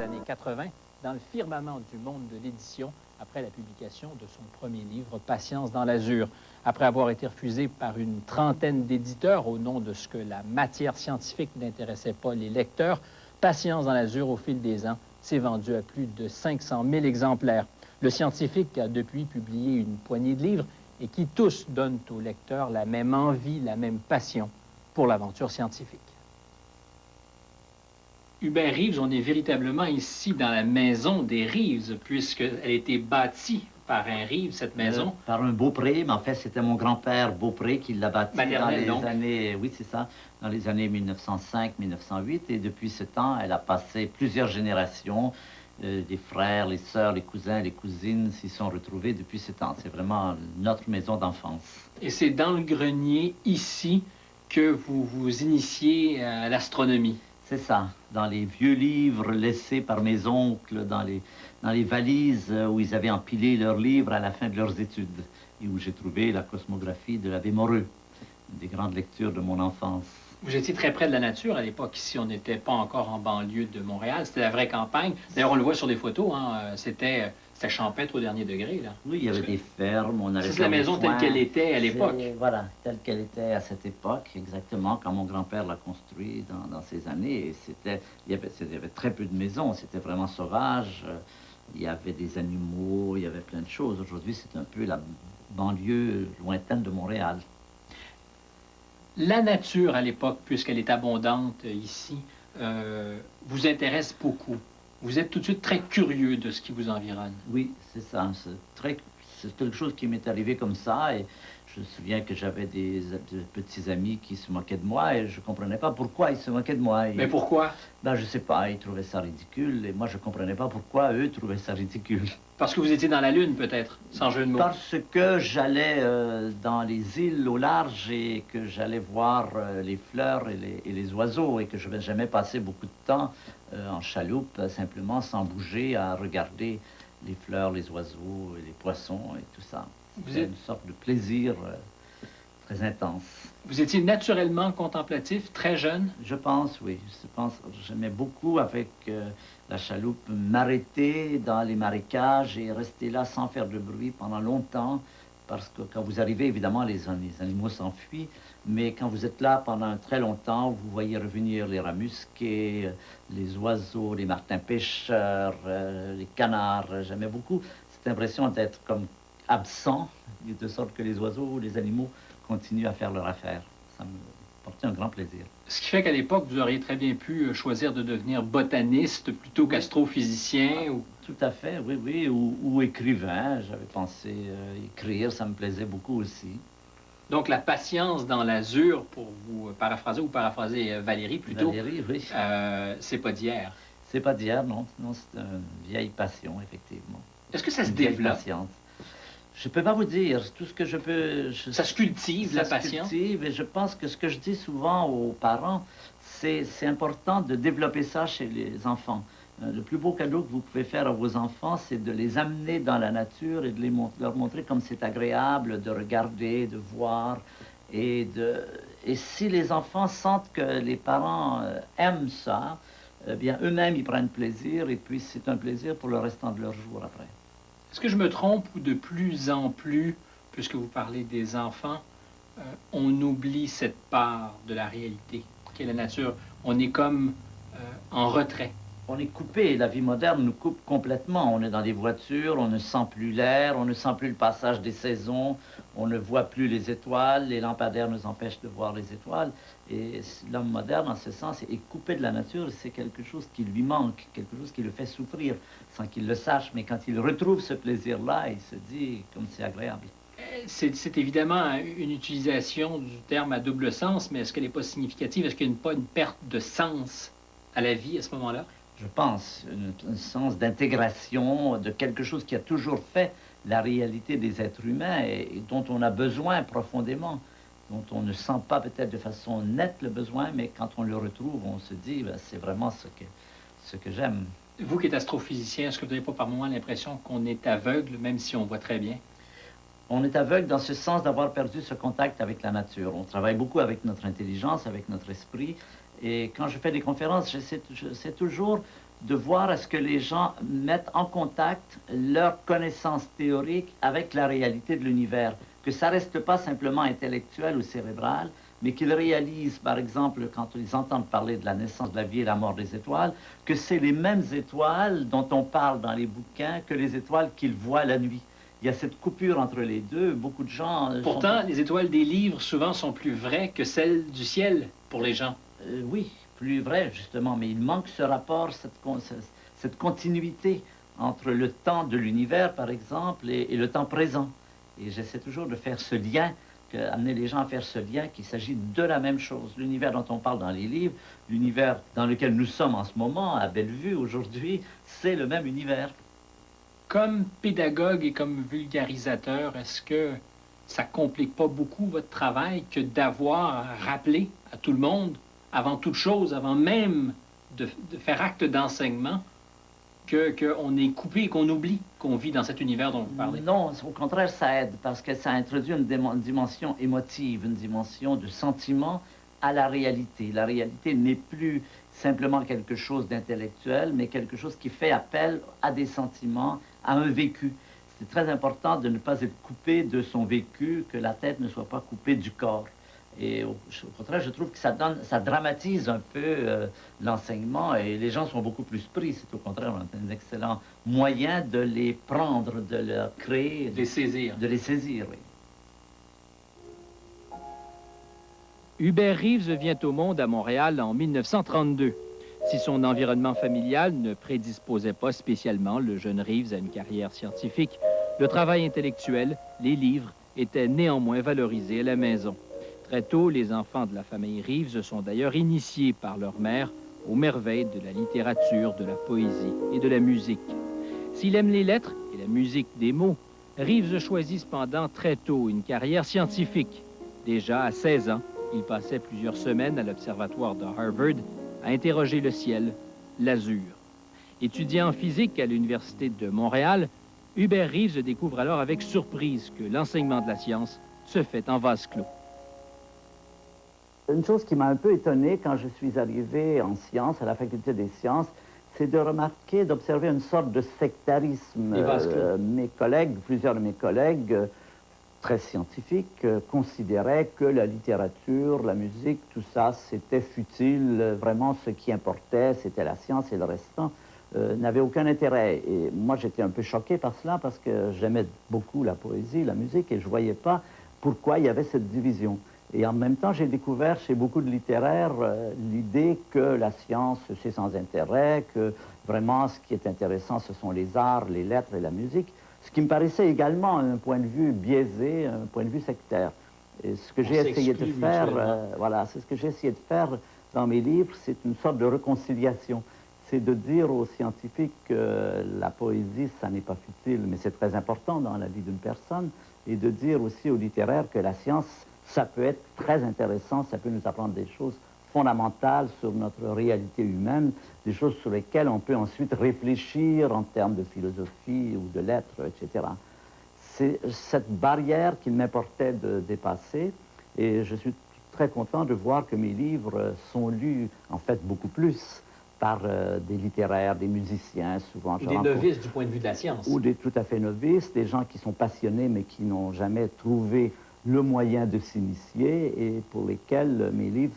des années 80 dans le firmament du monde de l'édition après la publication de son premier livre, Patience dans l'azur. Après avoir été refusé par une trentaine d'éditeurs au nom de ce que la matière scientifique n'intéressait pas les lecteurs, Patience dans l'azur, au fil des ans, s'est vendu à plus de 500 000 exemplaires. Le scientifique a depuis publié une poignée de livres et qui tous donnent aux lecteurs la même envie, la même passion pour l'aventure scientifique. Hubert Reeves, on est véritablement ici dans la maison des Reeves, puisqu'elle a été bâtie par un Reeves, cette maison. Par un Beaupré, mais en fait, c'était mon grand-père Beaupré qui l'a bâtie dans les années... Oui, c'est ça, dans les années 1905-1908. Et depuis ce temps, elle a passé plusieurs générations. Les frères, les sœurs, les cousins, les cousines s'y sont retrouvés depuis ce temps. C'est vraiment notre maison d'enfance. Et c'est dans le grenier, ici, que vous vous initiez à l'astronomie. C'est ça, dans les vieux livres laissés par mes oncles, dans les valises où ils avaient empilé leurs livres à la fin de leurs études, et où j'ai trouvé la cosmographie de l'abbé Moreux, une des grandes lectures de mon enfance. Vous étiez très près de la nature à l'époque. Ici, on n'était pas encore en banlieue de Montréal. C'était la vraie campagne. D'ailleurs, on le voit sur les photos, hein, c'était champêtre au dernier degré, là. Oui, il y avait des fermes, on allait... C'est la maison telle qu'elle était à l'époque. Voilà, telle qu'elle était à cette époque, exactement, quand mon grand-père l'a construit dans ces années. Il y avait très peu de maisons, c'était vraiment sauvage. Il y avait des animaux, il y avait plein de choses. Aujourd'hui, c'est un peu la banlieue lointaine de Montréal. La nature, à l'époque, puisqu'elle est abondante ici, vous intéresse beaucoup. Vous êtes tout de suite très curieux de ce qui vous environne. Oui, c'est ça. C'est quelque chose qui m'est arrivé comme ça. Et je me souviens que j'avais des petits amis qui se moquaient de moi et je ne comprenais pas pourquoi ils se moquaient de moi. Mais pourquoi? Ben, je ne sais pas, ils trouvaient ça ridicule et moi je ne comprenais pas pourquoi eux trouvaient ça ridicule. Parce que vous étiez dans la Lune, peut-être, sans jeu de mots. Parce que j'allais dans les îles au large et que j'allais voir les fleurs et les oiseaux et que je n'avais jamais passé beaucoup de temps en chaloupe, simplement sans bouger, à regarder les fleurs, les oiseaux, les poissons et tout ça. C'était une sorte de plaisir très intense. Vous étiez naturellement contemplatif, très jeune? Je pense, oui. J'aimais beaucoup avec la chaloupe m'arrêter dans les marécages et rester là sans faire de bruit pendant longtemps. Parce que quand vous arrivez, évidemment, les animaux s'enfuient. Mais quand vous êtes là pendant très longtemps, vous voyez revenir les rats musqués, les oiseaux, les martins pêcheurs, les canards. J'aimais beaucoup cette impression d'être comme absent, de sorte que les oiseaux ou les animaux continuent à faire leur affaire. Ça me portait un grand plaisir. Ce qui fait qu'à l'époque, vous auriez très bien pu choisir de devenir botaniste plutôt qu'astrophysicien. Ou... Tout à fait, oui, oui, ou écrivain. J'avais pensé écrire, ça me plaisait beaucoup aussi. Donc la patience dans l'azur, pour vous paraphraser, ou paraphraser Valérie plutôt, Valérie, oui. C'est pas d'hier. C'est pas d'hier, non. Non, c'est une vieille passion, effectivement. Est-ce que ça se développe? Je ne peux pas vous dire. Tout ce que je peux... Ça se cultive, la patience? Ça se cultive, et je pense que ce que je dis souvent aux parents, c'est important de développer ça chez les enfants. Le plus beau cadeau que vous pouvez faire à vos enfants, c'est de les amener dans la nature et de leur montrer comme c'est agréable de regarder, de voir. Et si les enfants sentent que les parents aiment ça, eh bien, eux-mêmes, ils prennent plaisir, et puis c'est un plaisir pour le restant de leur jour après. Est-ce que je me trompe ou de plus en plus, puisque vous parlez des enfants, on oublie cette part de la réalité qu'est la nature? On est comme en retrait. On est coupé, la vie moderne nous coupe complètement. On est dans des voitures, on ne sent plus l'air, on ne sent plus le passage des saisons, on ne voit plus les étoiles, les lampadaires nous empêchent de voir les étoiles. Et l'homme moderne, en ce sens, est coupé de la nature. C'est quelque chose qui lui manque, quelque chose qui le fait souffrir, sans qu'il le sache. Mais quand il retrouve ce plaisir-là, il se dit comme c'est agréable. C'est évidemment une utilisation du terme à double sens, mais est-ce qu'elle n'est pas significative? Est-ce qu'il n'y a pas une perte de sens à la vie à ce moment-là? Je pense, un sens d'intégration, de quelque chose qui a toujours fait la réalité des êtres humains et dont on a besoin profondément, dont on ne sent pas peut-être de façon nette le besoin, mais quand on le retrouve, on se dit, ben, c'est vraiment ce que j'aime. Vous qui êtes astrophysicien, est-ce que vous n'avez pas par moment l'impression qu'on est aveugle, même si on voit très bien? On est aveugle dans ce sens d'avoir perdu ce contact avec la nature. On travaille beaucoup avec notre intelligence, avec notre esprit. Et quand je fais des conférences, j'essaie toujours de voir est-ce que les gens mettent en contact leurs connaissances théoriques avec la réalité de l'univers, que ça reste pas simplement intellectuel ou cérébral, mais qu'ils réalisent, par exemple, quand ils entendent parler de la naissance, de la vie et la mort des étoiles, que c'est les mêmes étoiles dont on parle dans les bouquins que les étoiles qu'ils voient la nuit. Il y a cette coupure entre les deux. Beaucoup de gens... Pourtant, les étoiles des livres, souvent, sont plus vraies que celles du ciel pour les gens. Oui, plus vrai, justement, mais il manque ce rapport, cette continuité entre le temps de l'univers, par exemple, et le temps présent. Et j'essaie toujours de faire ce lien, amener les gens à faire ce lien qu'il s'agit de la même chose. L'univers dont on parle dans les livres, l'univers dans lequel nous sommes en ce moment, à Bellevue, aujourd'hui, c'est le même univers. Comme pédagogue et comme vulgarisateur, est-ce que ça complique pas beaucoup votre travail que d'avoir à rappeler à tout le monde, avant toute chose, avant même de faire acte d'enseignement, qu'on est coupé et qu'on oublie qu'on vit dans cet univers dont vous parlez? Non, au contraire, ça aide, parce que ça introduit une dimension émotive, une dimension de sentiment à la réalité. La réalité n'est plus simplement quelque chose d'intellectuel, mais quelque chose qui fait appel à des sentiments, à un vécu. C'est très important de ne pas être coupé de son vécu, que la tête ne soit pas coupée du corps. Et au contraire, je trouve que ça dramatise un peu l'enseignement et les gens sont beaucoup plus pris. C'est au contraire un excellent moyen de les prendre, de les créer. De les saisir. De les saisir, oui. Hubert Reeves vient au monde à Montréal en 1932. Si son environnement familial ne prédisposait pas spécialement le jeune Reeves à une carrière scientifique, le travail intellectuel, les livres, étaient néanmoins valorisés à la maison. Très tôt, les enfants de la famille Reeves sont d'ailleurs initiés par leur mère aux merveilles de la littérature, de la poésie et de la musique. S'il aime les lettres et la musique des mots, Reeves choisit cependant très tôt une carrière scientifique. Déjà à 16 ans, il passait plusieurs semaines à l'observatoire de Harvard à interroger le ciel, l'azur. Étudiant en physique à l'Université de Montréal, Hubert Reeves découvre alors avec surprise que l'enseignement de la science se fait en vase clos. Une chose qui m'a un peu étonné quand je suis arrivé en sciences, à la faculté des sciences, c'est de remarquer, d'observer une sorte de sectarisme. Mes collègues, plusieurs de mes collègues, très scientifiques, considéraient que la littérature, la musique, tout ça, c'était futile. Vraiment, ce qui importait, c'était la science et le restant n'avait aucun intérêt. Et moi, j'étais un peu choqué par cela parce que j'aimais beaucoup la poésie, la musique, et je ne voyais pas pourquoi il y avait cette division. Et en même temps, j'ai découvert chez beaucoup de littéraires l'idée que la science, c'est sans intérêt, que vraiment ce qui est intéressant, ce sont les arts, les lettres et la musique, ce qui me paraissait également un point de vue biaisé, un point de vue sectaire. Et ce que j'ai essayé de faire, voilà, c'est ce que j'ai essayé de faire dans mes livres, c'est une sorte de réconciliation. C'est de dire aux scientifiques que la poésie, ça n'est pas futile, mais c'est très important dans la vie d'une personne, et de dire aussi aux littéraires que la science, ça peut être très intéressant, ça peut nous apprendre des choses fondamentales sur notre réalité humaine, des choses sur lesquelles on peut ensuite réfléchir en termes de philosophie ou de lettres, etc. C'est cette barrière qu'il m'importait de dépasser, et je suis très content de voir que mes livres sont lus, en fait, beaucoup plus par des littéraires, des musiciens, souvent. Ou des novices du point de vue de la science. Ou des tout à fait novices, des gens qui sont passionnés mais qui n'ont jamais trouvé le moyen de s'initier et pour lesquels mes livres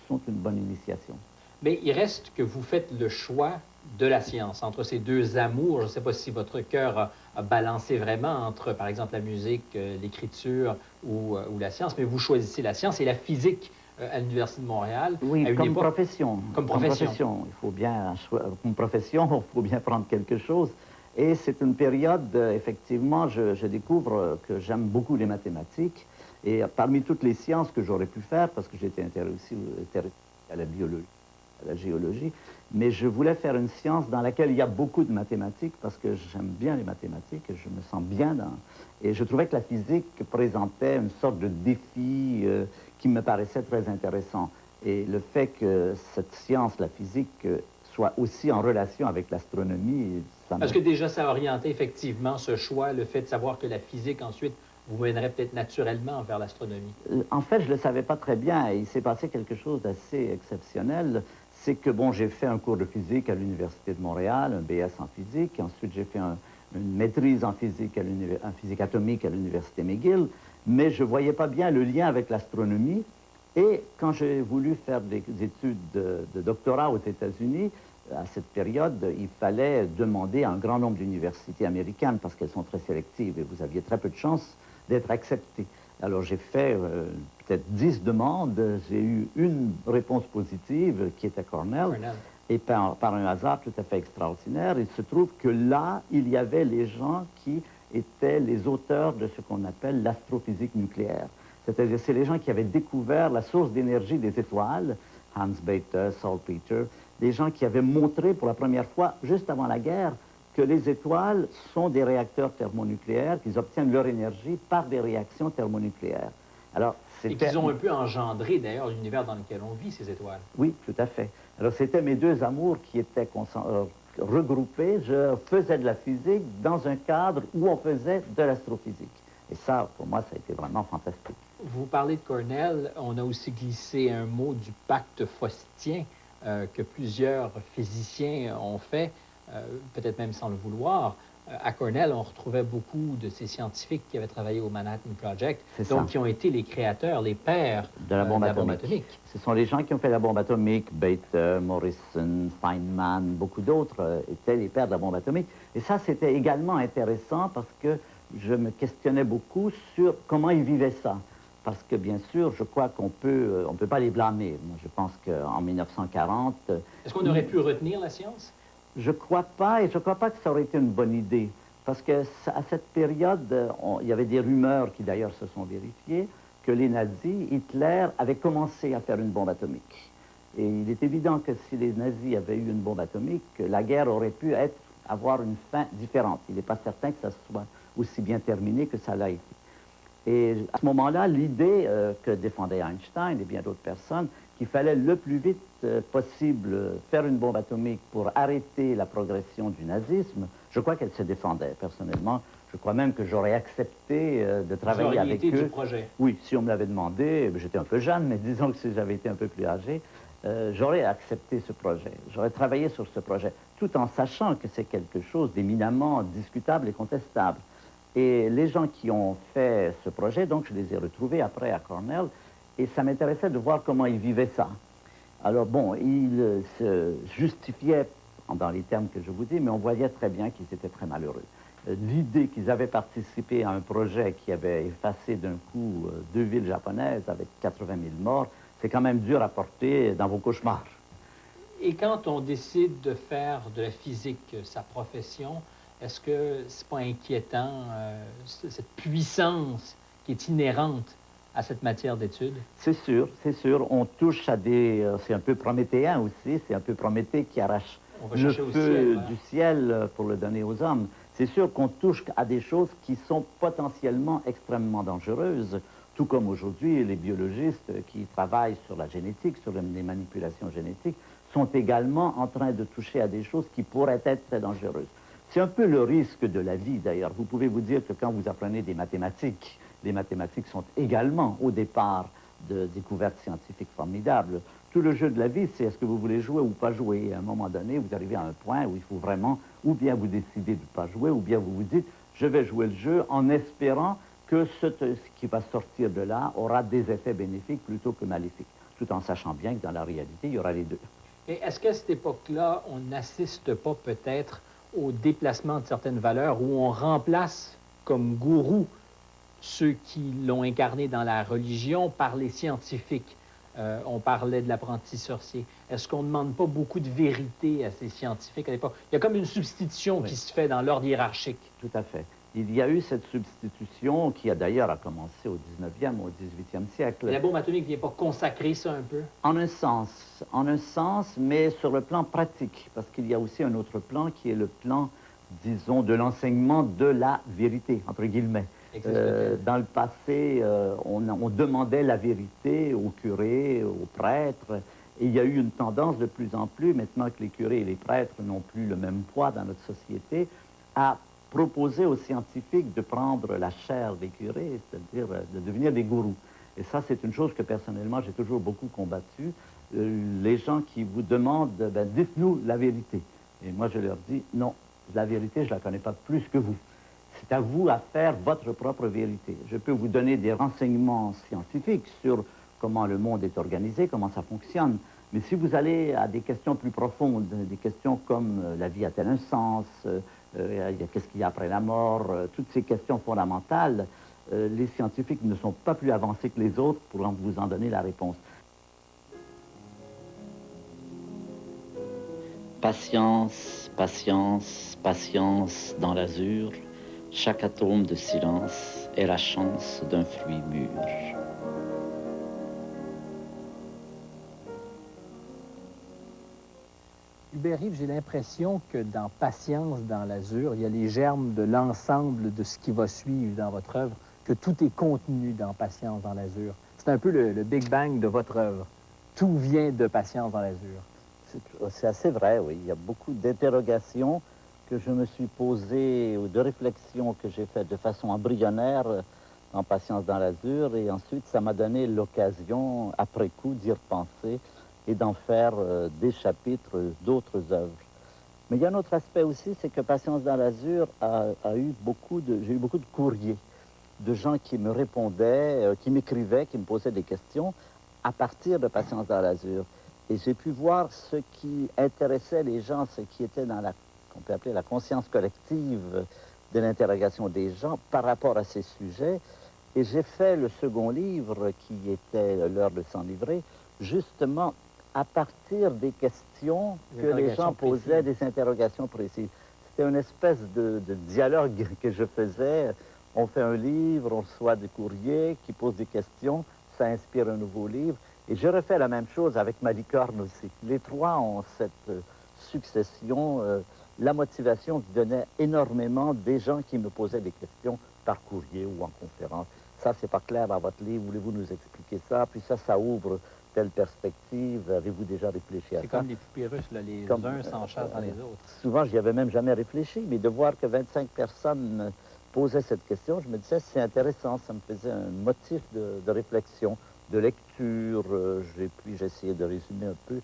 sont une bonne initiation. Mais il reste que vous faites le choix de la science, entre ces deux amours. Je ne sais pas si votre cœur a balancé vraiment entre, par exemple, la musique, l'écriture ou la science, mais vous choisissez la science et la physique à l'Université de Montréal. Oui, comme profession. Comme profession. Il faut bien, comme profession, il faut bien prendre quelque chose. Et c'est une période, effectivement, je découvre que j'aime beaucoup les mathématiques. Et parmi toutes les sciences que j'aurais pu faire, parce que j'étais intéressé à la biologie, à la géologie, mais je voulais faire une science dans laquelle il y a beaucoup de mathématiques, parce que j'aime bien les mathématiques, et je me sens bien dans... Et je trouvais que la physique présentait une sorte de défi qui me paraissait très intéressant. Et le fait que cette science, la physique, soit aussi en relation avec l'astronomie... Parce que déjà, ça a orienté effectivement ce choix, le fait de savoir que la physique, ensuite, vous mènerait peut-être naturellement vers l'astronomie. En fait, je ne le savais pas très bien. Et il s'est passé quelque chose d'assez exceptionnel. c'est que, bon, j'ai fait un cours de physique à l'Université de Montréal, un BS en physique. Ensuite, j'ai fait une maîtrise en physique, en physique atomique à l'Université McGill. Mais je ne voyais pas bien le lien avec l'astronomie. Et quand j'ai voulu faire des études de doctorat aux États-Unis, à cette période, il fallait demander à un grand nombre d'universités américaines parce qu'elles sont très sélectives et vous aviez très peu de chances d'être accepté. Alors j'ai fait peut-être 10 demandes, j'ai eu une réponse positive qui était Cornell. Et par un hasard tout à fait extraordinaire, il se trouve que là, il y avait les gens qui étaient les auteurs de ce qu'on appelle l'astrophysique nucléaire. C'est-à-dire, c'est les gens qui avaient découvert la source d'énergie des étoiles, Hans Bethe, Salpeter, des gens qui avaient montré pour la première fois, juste avant la guerre, que les étoiles sont des réacteurs thermonucléaires, qu'ils obtiennent leur énergie par des réactions thermonucléaires. Alors, et qu'ils ont un peu engendré, d'ailleurs, l'univers dans lequel on vit, ces étoiles. Oui, tout à fait. Alors, c'était mes deux amours qui étaient regroupés. Je faisais de la physique dans un cadre où on faisait de l'astrophysique. Et ça, pour moi, ça a été vraiment fantastique. Vous parlez de Cornell, on a aussi glissé un mot du pacte faustien que plusieurs physiciens ont fait, peut-être même sans le vouloir. À Cornell, on retrouvait beaucoup de ces scientifiques qui avaient travaillé au Manhattan Project, donc qui ont été les créateurs, les pères de la bombe atomique. Ce sont les gens qui ont fait la bombe atomique, Bethe, Morrison, Feynman, beaucoup d'autres étaient les pères de la bombe atomique. Et ça, c'était également intéressant parce que je me questionnais beaucoup sur comment ils vivaient ça. Parce que, bien sûr, je crois qu'on on peut pas les blâmer. Moi, je pense qu'en 1940... Est-ce qu'on aurait pu retenir la science? Je crois pas, et je crois pas que ça aurait été une bonne idée. Parce qu'à cette période, il y avait des rumeurs qui, d'ailleurs, se sont vérifiées, que les nazis, Hitler, avait commencé à faire une bombe atomique. Et il est évident que si les nazis avaient eu une bombe atomique, la guerre aurait pu avoir une fin différente. Il n'est pas certain que ça soit aussi bien terminé que ça l'a été. Et à ce moment-là, l'idée que défendait Einstein et bien d'autres personnes, qu'il fallait le plus vite possible faire une bombe atomique pour arrêter la progression du nazisme, je crois qu'elle se défendait. Personnellement, je crois même que j'aurais accepté de travailler avec eux. Du projet. Oui, si on me l'avait demandé, j'étais un peu jeune, mais disons que si j'avais été un peu plus âgé, j'aurais accepté ce projet. J'aurais travaillé sur ce projet, tout en sachant que c'est quelque chose d'éminemment discutable et contestable. Et les gens qui ont fait ce projet, donc je les ai retrouvés après à Cornell, et ça m'intéressait de voir comment ils vivaient ça. Alors bon, ils se justifiaient dans les termes que je vous dis, mais on voyait très bien qu'ils étaient très malheureux. L'idée qu'ils avaient participé à un projet qui avait effacé d'un coup 2 villes japonaises avec 80 000 morts, c'est quand même dur à porter dans vos cauchemars. Et quand on décide de faire de la physique sa profession, est-ce que c'est pas inquiétant, cette puissance qui est inhérente à cette matière d'étude? C'est sûr. On touche à des... c'est un peu prométhéen aussi, c'est un peu Prométhée qui arrache le feu du ciel pour le donner aux hommes. C'est sûr qu'on touche à des choses qui sont potentiellement extrêmement dangereuses, tout comme aujourd'hui les biologistes qui travaillent sur la génétique, sur les manipulations génétiques, sont également en train de toucher à des choses qui pourraient être très dangereuses. C'est un peu le risque de la vie, d'ailleurs. Vous pouvez vous dire que quand vous apprenez des mathématiques, les mathématiques sont également, au départ, de découvertes scientifiques formidables. Tout le jeu de la vie, c'est est-ce que vous voulez jouer ou pas jouer. Et à un moment donné, vous arrivez à un point où il faut vraiment, ou bien vous décidez de ne pas jouer, ou bien vous vous dites, je vais jouer le jeu en espérant que ce qui va sortir de là aura des effets bénéfiques plutôt que maléfiques, tout en sachant bien que dans la réalité, il y aura les deux. Et est-ce qu'à cette époque-là, on n'assiste pas peut-être au déplacement de certaines valeurs où on remplace comme gourous ceux qui l'ont incarné dans la religion par les scientifiques? On parlait de l'apprenti sorcier. Est-ce qu'on ne demande pas beaucoup de vérité à ces scientifiques à l'époque? Il y a comme une substitution qui se fait dans l'ordre hiérarchique. Tout à fait. Il y a eu cette substitution qui a d'ailleurs commencé au 19e, au 18e siècle. Mais la bombe atomique ne vient pas consacrer ça un peu? En un sens, mais sur le plan pratique, parce qu'il y a aussi un autre plan qui est le plan, disons, de l'enseignement de la vérité, entre guillemets. Dans le passé, on demandait la vérité aux curés, aux prêtres, et il y a eu une tendance de plus en plus, maintenant que les curés et les prêtres n'ont plus le même poids dans notre société, à proposer aux scientifiques de prendre la chair des curés, c'est-à-dire de devenir des gourous. Et ça, c'est une chose que personnellement, j'ai toujours beaucoup combattue. les gens qui vous demandent, ben, dites-nous la vérité. Et moi, je leur dis, non, la vérité, je ne la connais pas plus que vous. C'est à vous à faire votre propre vérité. Je peux vous donner des renseignements scientifiques sur comment le monde est organisé, comment ça fonctionne. Mais si vous allez à des questions plus profondes, des questions comme la vie a-t-elle un sens, qu'est-ce qu'il y a après la mort, toutes ces questions fondamentales, les scientifiques ne sont pas plus avancés que les autres pour vous en donner la réponse. Patience, patience, patience dans l'azur, chaque atome de silence est la chance d'un fruit mûr. Hubert Reeves, j'ai l'impression que dans Patience dans l'azur, il y a les germes de l'ensemble de ce qui va suivre dans votre œuvre, que tout est contenu dans Patience dans l'azur. C'est un peu le Big Bang de votre œuvre. Tout vient de Patience dans l'azur. C'est assez vrai, oui. Il y a beaucoup d'interrogations que je me suis posées ou de réflexions que j'ai faites de façon embryonnaire en Patience dans l'azur. Et ensuite, ça m'a donné l'occasion, après coup, d'y repenser et d'en faire des chapitres d'autres œuvres. Mais il y a un autre aspect aussi, c'est que Patience dans l'azur j'ai eu beaucoup de courriers de gens qui me répondaient, qui m'écrivaient, qui me posaient des questions à partir de Patience dans l'azur. Et j'ai pu voir ce qui intéressait les gens, ce qui était dans qu'on peut appeler la conscience collective de l'interrogation des gens par rapport à ces sujets. Et j'ai fait le second livre, qui était L'heure de s'enivrer, justement à partir des questions que les gens posaient, des interrogations précises. C'était une espèce de dialogue que je faisais. On fait un livre, on reçoit des courriers qui posent des questions, ça inspire un nouveau livre. Et je refais la même chose avec ma licorne aussi. Les trois ont cette succession. La motivation venait énormément des gens qui me posaient des questions par courrier ou en conférence. Ça, c'est pas clair dans votre livre. Voulez-vous nous expliquer ça? Puis ça ouvre telle perspective. Avez-vous déjà réfléchi à ça? C'est comme les poupées russes, là. Les uns s'enchassent dans les autres. Souvent, j'y avais même jamais réfléchi, mais de voir que 25 personnes posaient cette question, je me disais, c'est intéressant. Ça me faisait un motif de réflexion, de lecture. Puis j'ai essayé de résumer un peu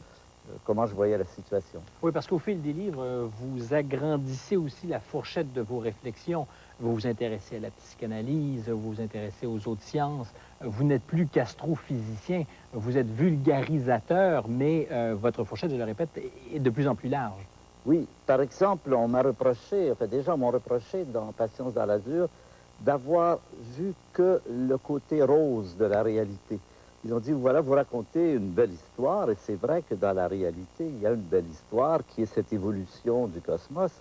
comment je voyais la situation. Oui, parce qu'au fil des livres, vous agrandissez aussi la fourchette de vos réflexions. Vous vous intéressez à la psychanalyse, vous vous intéressez aux autres sciences. Vous n'êtes plus qu'astrophysicien, vous êtes vulgarisateur, mais votre fourchette, je le répète, est de plus en plus large. Oui, par exemple, on m'a reproché, enfin des gens m'ont reproché dans Patience dans l'azur, d'avoir vu que le côté rose de la réalité. Ils ont dit, voilà, vous racontez une belle histoire, et c'est vrai que dans la réalité, il y a une belle histoire qui est cette évolution du cosmos,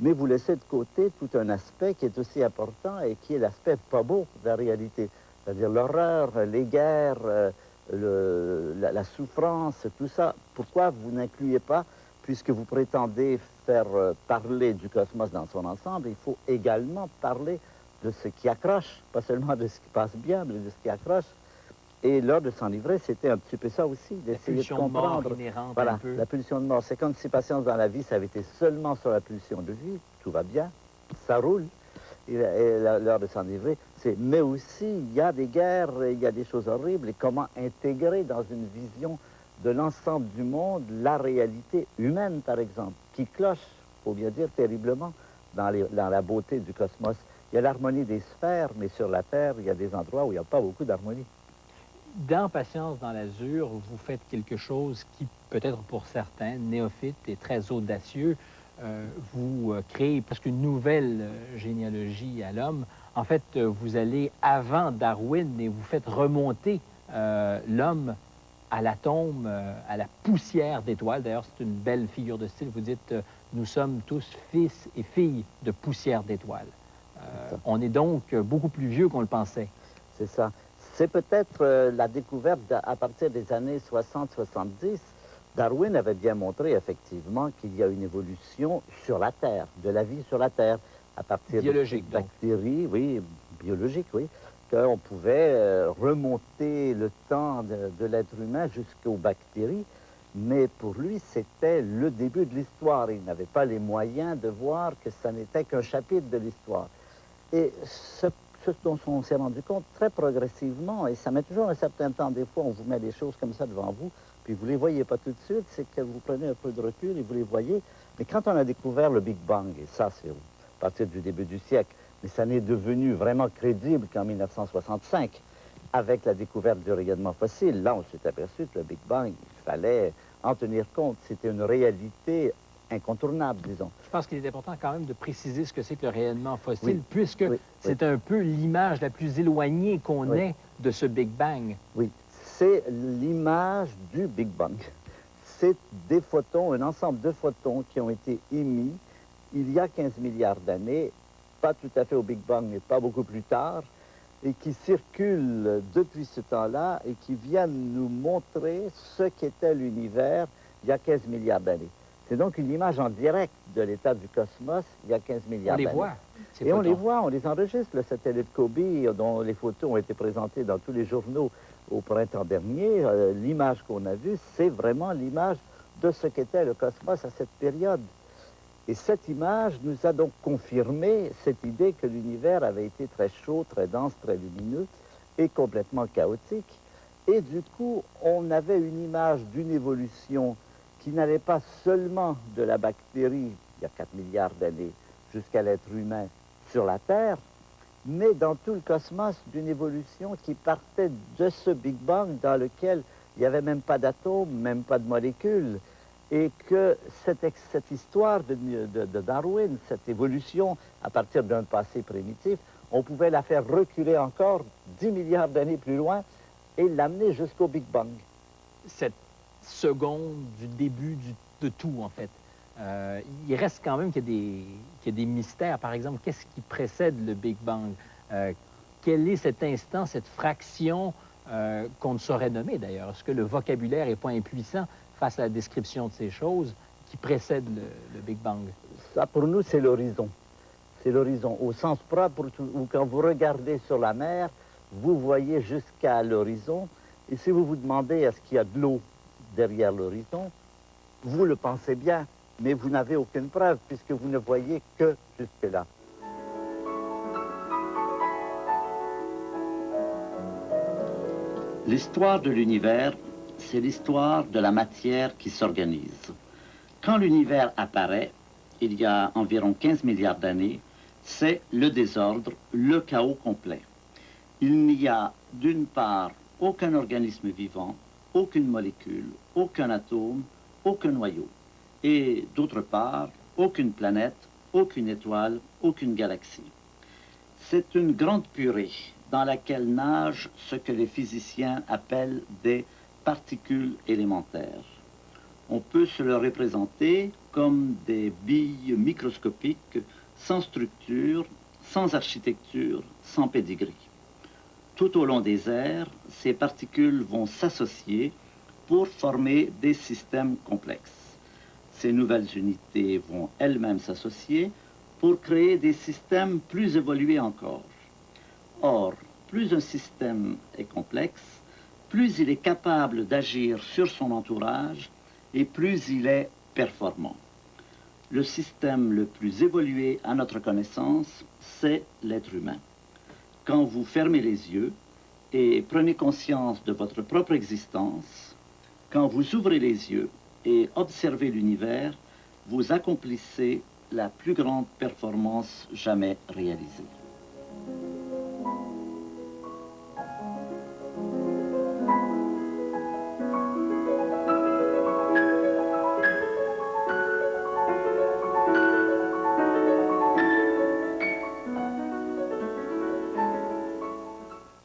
mais vous laissez de côté tout un aspect qui est aussi important et qui est l'aspect pas beau de la réalité, c'est-à-dire l'horreur, les guerres, la souffrance, tout ça. Pourquoi vous n'incluez pas, puisque vous prétendez faire parler du cosmos dans son ensemble, il faut également parler de ce qui accroche, pas seulement de ce qui passe bien, mais de ce qui accroche. Et l'heure de s'enivrer, c'était un petit peu ça aussi, d'essayer de comprendre. Voilà, la pulsion de mort. C'est comme si Patience dans la vie, ça avait été seulement sur la pulsion de vie, tout va bien, ça roule. Et l'heure de s'enivrer, c'est mais aussi, il y a des guerres, il y a des choses horribles, et comment intégrer dans une vision de l'ensemble du monde la réalité humaine, par exemple, qui cloche, il faut bien dire, terriblement dans la beauté du cosmos. Il y a l'harmonie des sphères, mais sur la Terre, il y a des endroits où il n'y a pas beaucoup d'harmonie. Dans Patience dans l'azur, vous faites quelque chose qui, peut-être pour certains, néophytes et très audacieux, vous créez presque une nouvelle généalogie à l'homme. En fait, vous allez avant Darwin et vous faites remonter l'homme à l'atome, à la poussière d'étoiles. D'ailleurs, c'est une belle figure de style. Vous dites, nous sommes tous fils et filles de poussière d'étoiles. On est donc beaucoup plus vieux qu'on le pensait. C'est ça. C'est peut-être la découverte à partir des années 60-70. Darwin avait bien montré effectivement qu'il y a une évolution sur la Terre, de la vie sur la Terre, à partir biologique, de bactéries, oui, biologique, oui, qu'on pouvait remonter le temps de l'être humain jusqu'aux bactéries. Mais pour lui, c'était le début de l'histoire. Il n'avait pas les moyens de voir que ça n'était qu'un chapitre de l'histoire. Et ce dont on s'est rendu compte très progressivement, et ça met toujours un certain temps, des fois on vous met des choses comme ça devant vous, puis vous ne les voyez pas tout de suite, c'est que vous prenez un peu de recul et vous les voyez. Mais quand on a découvert le Big Bang, et ça c'est à partir du début du siècle, mais ça n'est devenu vraiment crédible qu'en 1965, avec la découverte du rayonnement fossile. Là, on s'est aperçu que le Big Bang, il fallait en tenir compte. C'était une réalité incontournable, disons. Je pense qu'il est important quand même de préciser ce que c'est que le rayonnement fossile, Oui. puisque c'est un peu l'image la plus éloignée qu'on ait de ce Big Bang. Oui, c'est l'image du Big Bang. C'est des photons, un ensemble de photons qui ont été émis il y a 15 milliards d'années, pas tout à fait au Big Bang, mais pas beaucoup plus tard, et qui circulent depuis ce temps-là et qui viennent nous montrer ce qu'était l'univers il y a 15 milliards d'années. C'est donc une image en direct de l'état du cosmos il y a 15 milliards d'années. On les voit, ces Et photons. on les voit, on les enregistre. Le satellite Kobe, dont les photos ont été présentées dans tous les journaux au printemps dernier, l'image qu'on a vue, c'est vraiment l'image de ce qu'était le cosmos à cette période. Et cette image nous a donc confirmé cette idée que l'univers avait été très chaud, très dense, très lumineux et complètement chaotique. Et du coup, on avait une image d'une évolution qui n'allait pas seulement de la bactérie, il y a 4 milliards d'années, jusqu'à l'être humain sur la Terre, mais dans tout le cosmos, d'une évolution qui partait de ce Big Bang dans lequel il n'y avait même pas d'atomes, même pas de molécules, et que cette histoire de Darwin, cette évolution à partir d'un passé primitif, on pouvait la faire reculer encore 10 milliards d'années plus loin et l'amener jusqu'au Big Bang. Cette seconde du début de tout, en fait. Il reste quand même qu'il y a des mystères. Par exemple, qu'est-ce qui précède le Big Bang? Quel est cet instant, cette fraction qu'on ne saurait nommer, d'ailleurs? Est-ce que le vocabulaire n'est pas impuissant face à la description de ces choses qui précèdent le Big Bang? Ça, pour nous, c'est l'horizon. C'est l'horizon, au sens propre, où quand vous regardez sur la mer, vous voyez jusqu'à l'horizon. Et si vous vous demandez est-ce qu'il y a de l'eau derrière l'horizon, vous le pensez bien, mais vous n'avez aucune preuve puisque vous ne voyez que jusque-là. L'histoire de l'univers, c'est l'histoire de la matière qui s'organise. Quand l'univers apparaît, il y a environ 15 milliards d'années, c'est le désordre, le chaos complet. Il n'y a d'une part aucun organisme vivant, aucune molécule, aucun atome, aucun noyau. Et d'autre part, aucune planète, aucune étoile, aucune galaxie. C'est une grande purée dans laquelle nagent ce que les physiciens appellent des particules élémentaires. On peut se le représenter comme des billes microscopiques sans structure, sans architecture, sans pédigree. Tout au long des ères, ces particules vont s'associer pour former des systèmes complexes. Ces nouvelles unités vont elles-mêmes s'associer pour créer des systèmes plus évolués encore. Or, plus un système est complexe, plus il est capable d'agir sur son entourage et plus il est performant. Le système le plus évolué à notre connaissance, c'est l'être humain. Quand vous fermez les yeux et prenez conscience de votre propre existence, quand vous ouvrez les yeux et observez l'univers, vous accomplissez la plus grande performance jamais réalisée.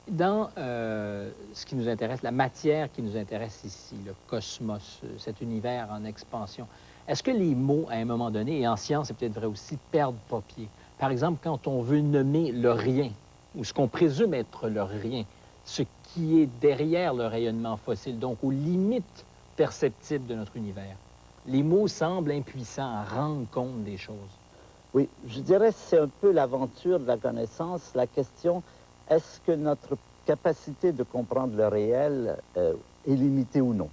Dans ce qui nous intéresse, la matière qui nous intéresse ici, le cosmos, cet univers en expansion, est-ce que les mots, à un moment donné, et en science, c'est peut-être vrai aussi, perdent pas pied? Par exemple, quand on veut nommer le rien, ou ce qu'on présume être le rien, ce qui est derrière le rayonnement fossile, donc aux limites perceptibles de notre univers, les mots semblent impuissants à rendre compte des choses. Oui, je dirais que c'est un peu l'aventure de la connaissance, la question, est-ce que notre capacité de comprendre le réel est limitée ou non?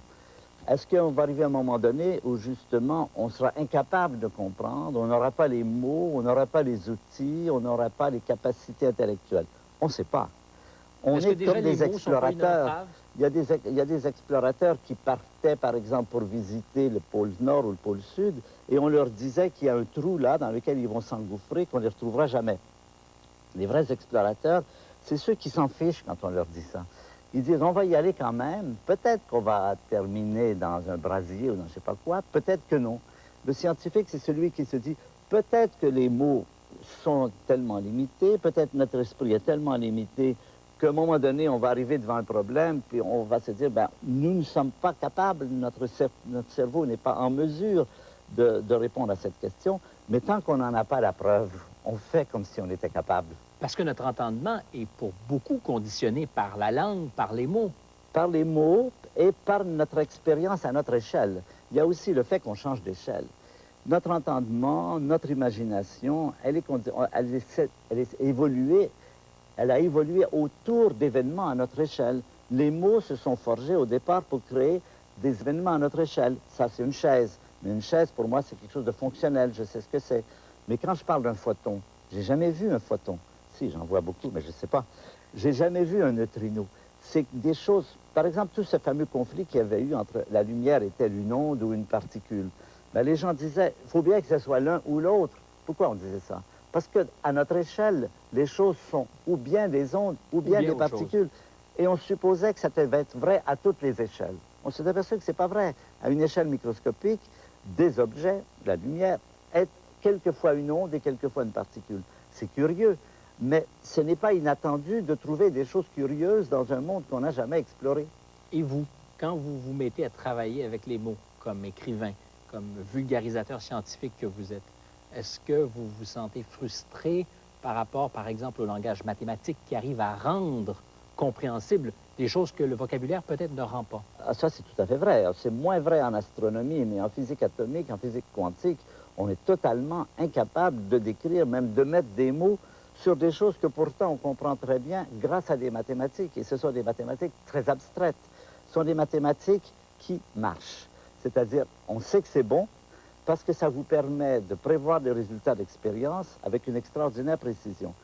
Est-ce qu'on va arriver à un moment donné où justement on sera incapable de comprendre, on n'aura pas les mots, on n'aura pas les outils, on n'aura pas les capacités intellectuelles? On ne sait pas. On Est-ce que est déjà comme les des mots sont pas une explorateurs. entrave? Il y a des explorateurs qui partaient, par exemple, pour visiter le pôle Nord ou le pôle Sud, et on leur disait qu'il y a un trou là dans lequel ils vont s'engouffrer, qu'on ne les retrouvera jamais. Les vrais explorateurs, c'est ceux qui s'en fichent quand on leur dit ça. Ils disent, on va y aller quand même, peut-être qu'on va terminer dans un brasier ou dans je ne sais pas quoi, peut-être que non. Le scientifique, c'est celui qui se dit, peut-être que les mots sont tellement limités, peut-être notre esprit est tellement limité qu'à un moment donné, on va arriver devant un problème, puis on va se dire, ben, nous ne sommes pas capables, notre cerveau n'est pas en mesure de répondre à cette question, mais tant qu'on n'en a pas la preuve, on fait comme si on était capable. Parce que notre entendement est pour beaucoup conditionné par la langue, par les mots. Par les mots et par notre expérience à notre échelle. Il y a aussi le fait qu'on change d'échelle. Notre entendement, notre imagination, elle a évolué autour d'événements à notre échelle. Les mots se sont forgés au départ pour créer des événements à notre échelle. Ça, c'est une chaise. Mais une chaise, pour moi, c'est quelque chose de fonctionnel. Je sais ce que c'est. Mais quand je parle d'un photon, j'ai jamais vu un photon. Si, j'en vois beaucoup, mais je ne sais pas. J'ai jamais vu un neutrino. C'est des choses... Par exemple, tout ce fameux conflit qu'il y avait eu entre la lumière est-elle une onde ou une particule. Ben, les gens disaient, il faut bien que ce soit l'un ou l'autre. Pourquoi on disait ça? Parce qu'à notre échelle, les choses sont ou bien des ondes ou bien des particules. Et on supposait que ça devait être vrai à toutes les échelles. On s'est aperçu que ce n'est pas vrai. À une échelle microscopique, des objets, la lumière, est quelquefois une onde et quelquefois une particule. C'est curieux, mais ce n'est pas inattendu de trouver des choses curieuses dans un monde qu'on n'a jamais exploré. Et vous, quand vous vous mettez à travailler avec les mots, comme écrivain, comme vulgarisateur scientifique que vous êtes, est-ce que vous vous sentez frustré par rapport, par exemple, au langage mathématique qui arrive à rendre compréhensible des choses que le vocabulaire peut-être ne rend pas? Ah, ça, c'est tout à fait vrai. C'est moins vrai en astronomie, mais en physique atomique, en physique quantique, on est totalement incapable de décrire, même de mettre des mots sur des choses que pourtant on comprend très bien grâce à des mathématiques. Et ce sont des mathématiques très abstraites. Ce sont des mathématiques qui marchent. C'est-à-dire, on sait que c'est bon parce que ça vous permet de prévoir des résultats d'expérience avec une extraordinaire précision.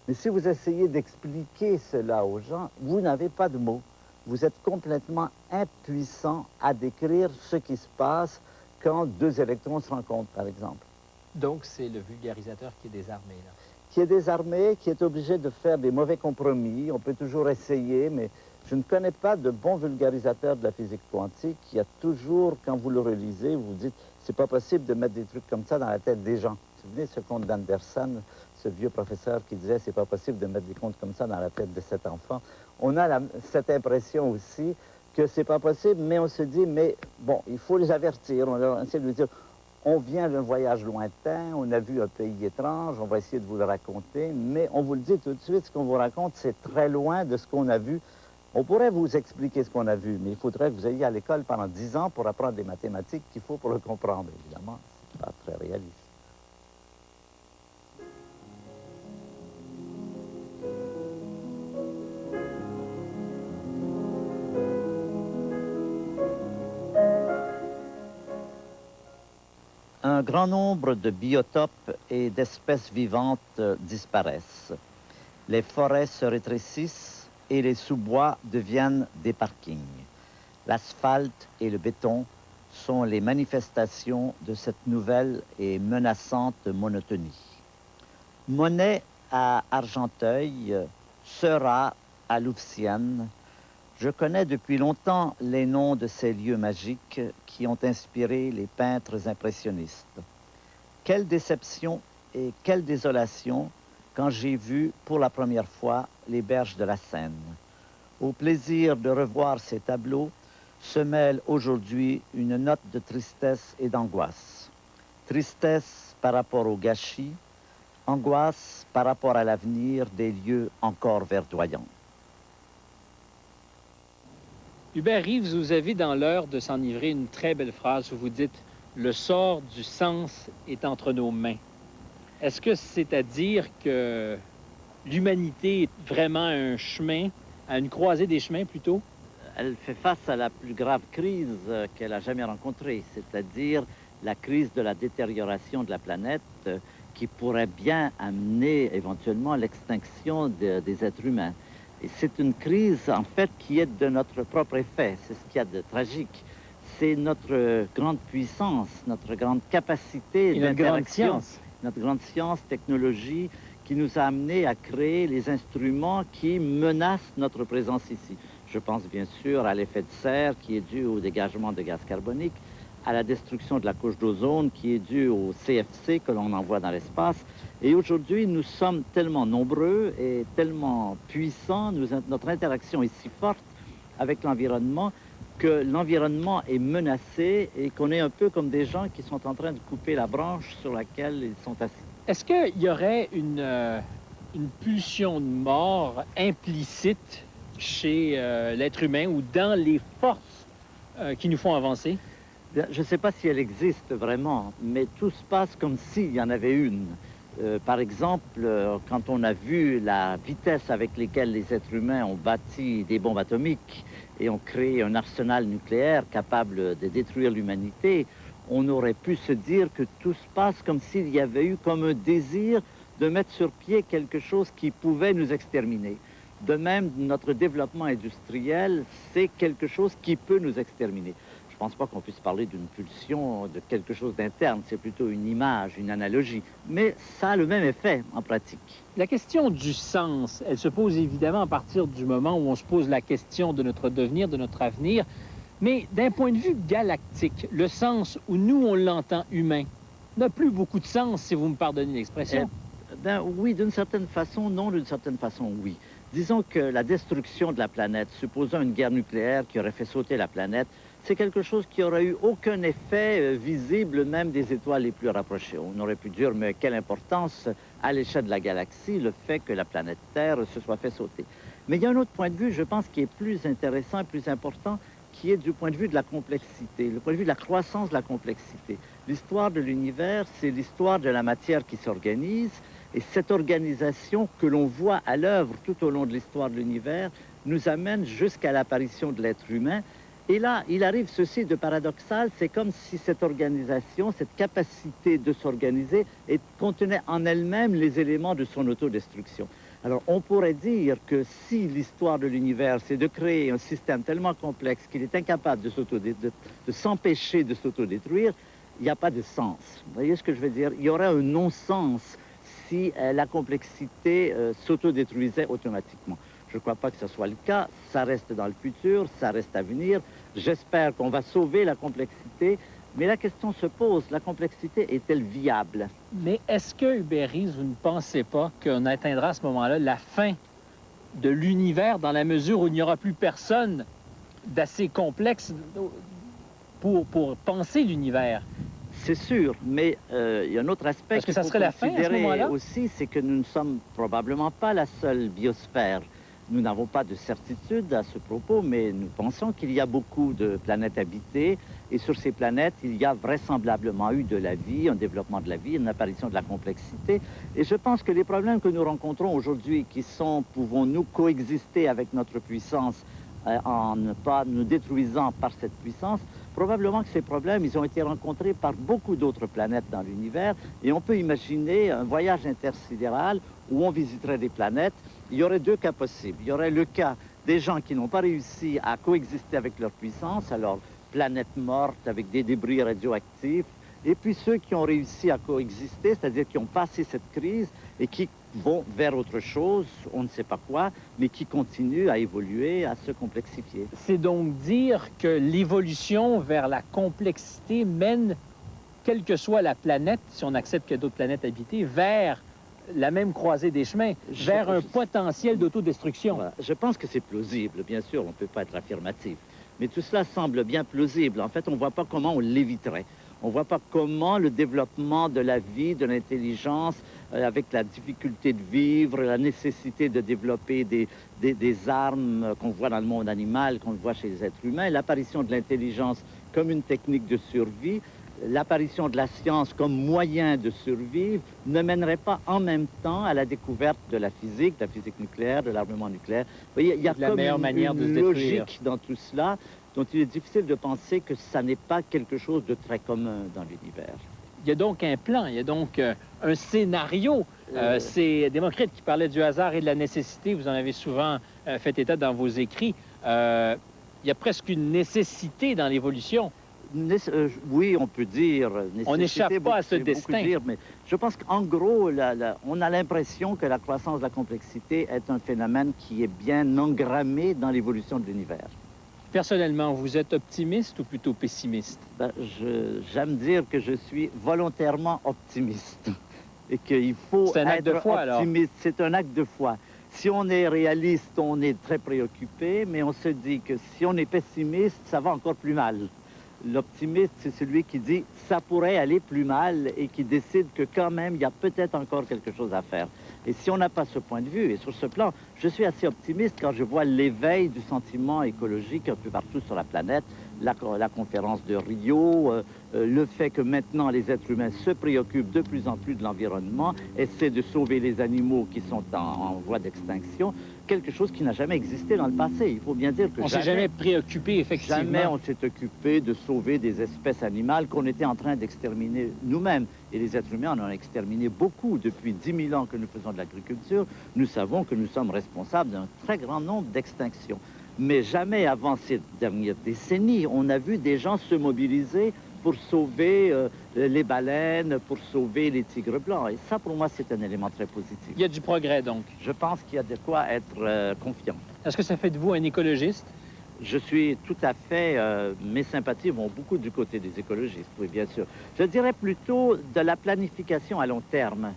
Mais si vous essayez d'expliquer cela aux gens, vous n'avez pas de mots. Vous êtes complètement impuissant à décrire ce qui se passe quand deux électrons se rencontrent, par exemple. Donc, c'est le vulgarisateur qui est désarmé, là. Qui est désarmé, qui est obligé de faire des mauvais compromis. On peut toujours essayer, mais je ne connais pas de bon vulgarisateur de la physique quantique qui a toujours, quand vous le relisez, vous vous dites, c'est pas possible de mettre des trucs comme ça dans la tête des gens. Vous vous souvenez de ce conte d'Anderson, ce vieux professeur qui disait, c'est pas possible de mettre des contes comme ça dans la tête de cet enfant. On a cette impression aussi que c'est pas possible, mais on se dit, mais bon, il faut les avertir. On essaie de lui dire, on vient d'un voyage lointain, on a vu un pays étrange, on va essayer de vous le raconter, mais on vous le dit tout de suite, ce qu'on vous raconte, c'est très loin de ce qu'on a vu. On pourrait vous expliquer ce qu'on a vu, mais il faudrait que vous ayez à l'école pendant 10 ans pour apprendre des mathématiques qu'il faut pour le comprendre. Évidemment, c'est pas très réaliste. Un grand nombre de biotopes et d'espèces vivantes disparaissent. Les forêts se rétrécissent et les sous-bois deviennent des parkings. L'asphalte et le béton sont les manifestations de cette nouvelle et menaçante monotonie. Monet à Argenteuil, Seurat à Louvciennes. Je connais depuis longtemps les noms de ces lieux magiques qui ont inspiré les peintres impressionnistes. Quelle déception et quelle désolation quand j'ai vu pour la première fois les berges de la Seine. Au plaisir de revoir ces tableaux se mêle aujourd'hui une note de tristesse et d'angoisse. Tristesse par rapport au gâchis, angoisse par rapport à l'avenir des lieux encore verdoyants. Hubert Reeves, vous avez dans l'heure de s'enivrer une très belle phrase où vous dites « Le sort du sens est entre nos mains ». Est-ce que c'est à dire que l'humanité est vraiment à un chemin, à une croisée des chemins plutôt? Elle fait face à la plus grave crise qu'elle a jamais rencontrée, c'est-à-dire la crise de la détérioration de la planète qui pourrait bien amener éventuellement l'extinction des êtres humains. Et c'est une crise, en fait, qui est de notre propre effet. C'est ce qu'il y a de tragique. C'est notre grande puissance, notre grande capacité d'interaction, notre grande science, technologie, qui nous a amenés à créer les instruments qui menacent notre présence ici. Je pense bien sûr à l'effet de serre qui est dû au dégagement de gaz carbonique, à la destruction de la couche d'ozone qui est due au CFC que l'on envoie dans l'espace. Et aujourd'hui, nous sommes tellement nombreux et tellement puissants, notre interaction est si forte avec l'environnement que l'environnement est menacé et qu'on est un peu comme des gens qui sont en train de couper la branche sur laquelle ils sont assis. Est-ce qu'il y aurait une pulsion de mort implicite chez l'être humain ou dans les forces qui nous font avancer? Je ne sais pas si elle existe vraiment, mais tout se passe comme s'il y en avait une. Par exemple, quand on a vu la vitesse avec laquelle les êtres humains ont bâti des bombes atomiques et ont créé un arsenal nucléaire capable de détruire l'humanité, on aurait pu se dire que tout se passe comme s'il y avait eu comme un désir de mettre sur pied quelque chose qui pouvait nous exterminer. De même, notre développement industriel, c'est quelque chose qui peut nous exterminer. Je ne pense pas qu'on puisse parler d'une pulsion, de quelque chose d'interne, c'est plutôt une image, une analogie. Mais ça a le même effet en pratique. La question du sens, elle se pose évidemment à partir du moment où on se pose la question de notre devenir, de notre avenir. Mais d'un point de vue galactique, le sens où nous, on l'entend humain, n'a plus beaucoup de sens, si vous me pardonnez l'expression. Oui, d'une certaine façon, non, d'une certaine façon, oui. Disons que la destruction de la planète, supposant une guerre nucléaire qui aurait fait sauter la planète, c'est quelque chose qui n'aurait eu aucun effet visible, même des étoiles les plus rapprochées. On aurait pu dire, mais quelle importance à l'échelle de la galaxie, le fait que la planète Terre se soit fait sauter. Mais il y a un autre point de vue, je pense, qui est plus intéressant et plus important, qui est du point de vue de la complexité, le point de vue de la croissance de la complexité. L'histoire de l'univers, c'est l'histoire de la matière qui s'organise, et cette organisation que l'on voit à l'œuvre tout au long de l'histoire de l'univers nous amène jusqu'à l'apparition de l'être humain. Et là, il arrive ceci de paradoxal, c'est comme si cette organisation, cette capacité de s'organiser, contenait en elle-même les éléments de son autodestruction. Alors, on pourrait dire que si l'histoire de l'univers, c'est de créer un système tellement complexe qu'il est incapable de s'empêcher de s'autodétruire, il n'y a pas de sens. Vous voyez ce que je veux dire? Il y aurait un non-sens si la complexité s'autodétruisait automatiquement. Je ne crois pas que ce soit le cas. Ça reste dans le futur, ça reste à venir. J'espère qu'on va sauver la complexité. Mais la question se pose, la complexité est-elle viable? Mais est-ce que, Hubert Reeves, vous ne pensez pas qu'on atteindra à ce moment-là la fin de l'univers dans la mesure où il n'y aura plus personne d'assez complexe pour penser l'univers? C'est sûr, mais il y a un autre aspect Parce que ça serait la fin à ce moment-là aussi, c'est que nous ne sommes probablement pas la seule biosphère. Nous n'avons pas de certitude à ce propos, mais nous pensons qu'il y a beaucoup de planètes habitées, et sur ces planètes, il y a vraisemblablement eu de la vie, un développement de la vie, une apparition de la complexité. Et je pense que les problèmes que nous rencontrons aujourd'hui, qui sont, pouvons-nous coexister avec notre puissance en ne pas nous détruisant par cette puissance, probablement que ces problèmes, ils ont été rencontrés par beaucoup d'autres planètes dans l'univers, et on peut imaginer un voyage intersidéral où on visiterait des planètes. Il y aurait deux cas possibles. Il y aurait le cas des gens qui n'ont pas réussi à coexister avec leur puissance, alors planète morte avec des débris radioactifs, et puis ceux qui ont réussi à coexister, c'est-à-dire qui ont passé cette crise et qui vont vers autre chose, on ne sait pas quoi, mais qui continuent à évoluer, à se complexifier. C'est donc dire que l'évolution vers la complexité mène, quelle que soit la planète, si on accepte qu'il y a d'autres planètes habitées, vers la même croisée des chemins, vers un potentiel d'autodestruction. Voilà. Je pense que c'est plausible, bien sûr, on ne peut pas être affirmatif. Mais tout cela semble bien plausible. En fait, on ne voit pas comment on l'éviterait. On ne voit pas comment le développement de la vie, de l'intelligence, avec la difficulté de vivre, la nécessité de développer des armes qu'on voit dans le monde animal, qu'on voit chez les êtres humains, l'apparition de l'intelligence comme une technique de survie, l'apparition de la science comme moyen de survivre, ne mènerait pas en même temps à la découverte de la physique nucléaire, de l'armement nucléaire. Vous voyez, il y a comme une logique dans tout cela, dont il est difficile de penser que ça n'est pas quelque chose de très commun dans l'univers. Il y a donc un plan, il y a donc un scénario. C'est Démocrite qui parlait du hasard et de la nécessité. Vous en avez souvent fait état dans vos écrits. Il y a presque une nécessité dans l'évolution. Oui, on peut dire nécessité. On n'échappe pas à ce destin. Dire, mais je pense qu'en gros, on a l'impression que la croissance de la complexité est un phénomène qui est bien engrammé dans l'évolution de l'univers. Personnellement, vous êtes optimiste ou plutôt pessimiste? Ben, j'aime dire que je suis volontairement optimiste et qu'il faut être acte de foi, optimiste. C'est un acte de foi. Si on est réaliste, on est très préoccupé, mais on se dit que si on est pessimiste, ça va encore plus mal. L'optimiste, c'est celui qui dit « ça pourrait aller plus mal » et qui décide que quand même, il y a peut-être encore quelque chose à faire. Et si on n'a pas ce point de vue, et sur ce plan, je suis assez optimiste quand je vois l'éveil du sentiment écologique un peu partout sur la planète, la conférence de Rio, le fait que maintenant les êtres humains se préoccupent de plus en plus de l'environnement, essaient de sauver les animaux qui sont en voie d'extinction, quelque chose qui n'a jamais existé dans le passé. Il faut bien dire que on s'est jamais préoccupé, effectivement. Jamais on s'est occupé de sauver des espèces animales qu'on était en train d'exterminer nous-mêmes. Et les êtres humains en ont exterminé beaucoup. Depuis 10 000 ans que nous faisons de l'agriculture, nous savons que nous sommes responsables d'un très grand nombre d'extinctions. Mais jamais avant ces dernières décennies, on a vu des gens se mobiliser pour sauver les baleines, pour sauver les tigres blancs. Et ça, pour moi, c'est un élément très positif. Il y a du progrès, donc. Je pense qu'il y a de quoi être confiant. Est-ce que ça fait de vous un écologiste? Je suis tout à fait... mes sympathies vont beaucoup du côté des écologistes, oui, bien sûr. Je dirais plutôt de la planification à long terme.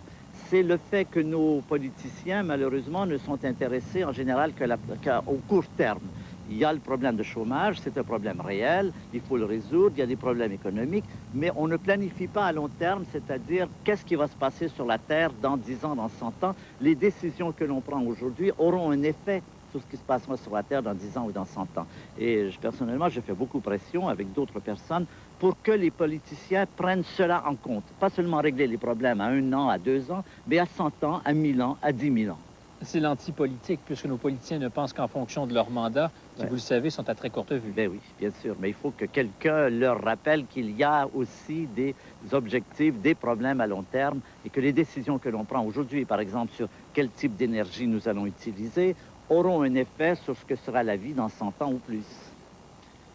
C'est le fait que nos politiciens, malheureusement, ne sont intéressés en général qu'au court terme. Il y a le problème de chômage, c'est un problème réel, il faut le résoudre, il y a des problèmes économiques, mais on ne planifie pas à long terme, c'est-à-dire qu'est-ce qui va se passer sur la Terre dans 10 ans, dans 100 ans. Les décisions que l'on prend aujourd'hui auront un effet sur ce qui se passera sur la Terre dans 10 ans ou dans 100 ans. Et personnellement, je fais beaucoup pression avec d'autres personnes pour que les politiciens prennent cela en compte. Pas seulement régler les problèmes à 1 an, à 2 ans, mais à 100 ans, à 1000 ans, à 10 000 ans. C'est l'antipolitique, puisque nos politiciens ne pensent qu'en fonction de leur mandat, qui, vous le savez, sont à très courte vue. Ben oui, bien sûr, mais il faut que quelqu'un leur rappelle qu'il y a aussi des objectifs, des problèmes à long terme, et que les décisions que l'on prend aujourd'hui, par exemple, sur quel type d'énergie nous allons utiliser, auront un effet sur ce que sera la vie dans 100 ans ou plus.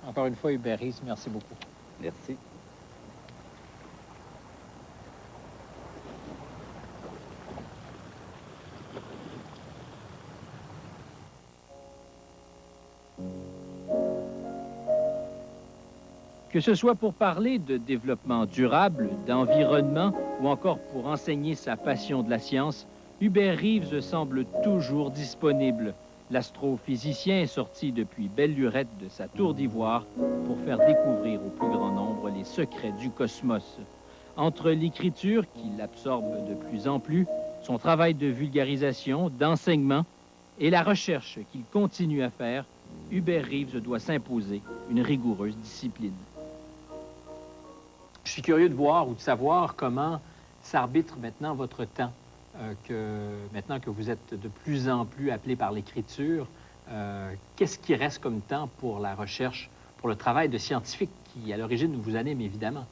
Encore une fois, Hubert Reeves, merci beaucoup. Merci. Que ce soit pour parler de développement durable, d'environnement ou encore pour enseigner sa passion de la science, Hubert Reeves semble toujours disponible. L'astrophysicien est sorti depuis belle lurette de sa tour d'ivoire pour faire découvrir au plus grand nombre les secrets du cosmos. Entre l'écriture, qui l'absorbe de plus en plus, son travail de vulgarisation, d'enseignement et la recherche qu'il continue à faire, Hubert Reeves doit s'imposer une rigoureuse discipline. Je suis curieux de voir ou de savoir comment s'arbitre maintenant votre temps, maintenant que vous êtes de plus en plus appelé par l'écriture. Qu'est-ce qui reste comme temps pour la recherche, pour le travail de scientifique qui, à l'origine, vous anime évidemment?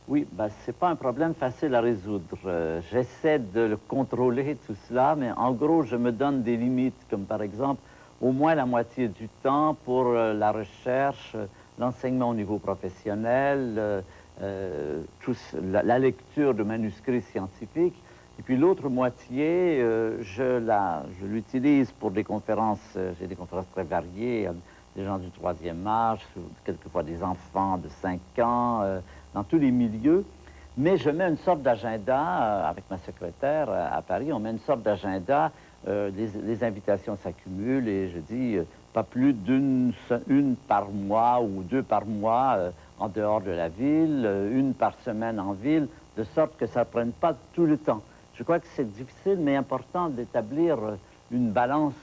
Oui, ben, c'est pas un problème facile à résoudre. J'essaie de le contrôler, tout cela, mais en gros, je me donne des limites, comme par exemple, au moins la moitié du temps pour la recherche, l'enseignement au niveau professionnel, la lecture de manuscrits scientifiques. Et puis l'autre moitié, je l'utilise pour des conférences. J'ai des conférences très variées, des gens du 3e âge, quelquefois des enfants de 5 ans, dans tous les milieux. Mais je mets une sorte d'agenda, avec ma secrétaire à Paris, on met une sorte d'agenda, les invitations s'accumulent et je dis pas plus d'une par mois ou 2 par mois en dehors de la ville, 1 par semaine en ville, de sorte que ça ne prenne pas tout le temps. Je crois que c'est difficile, mais important d'établir une balance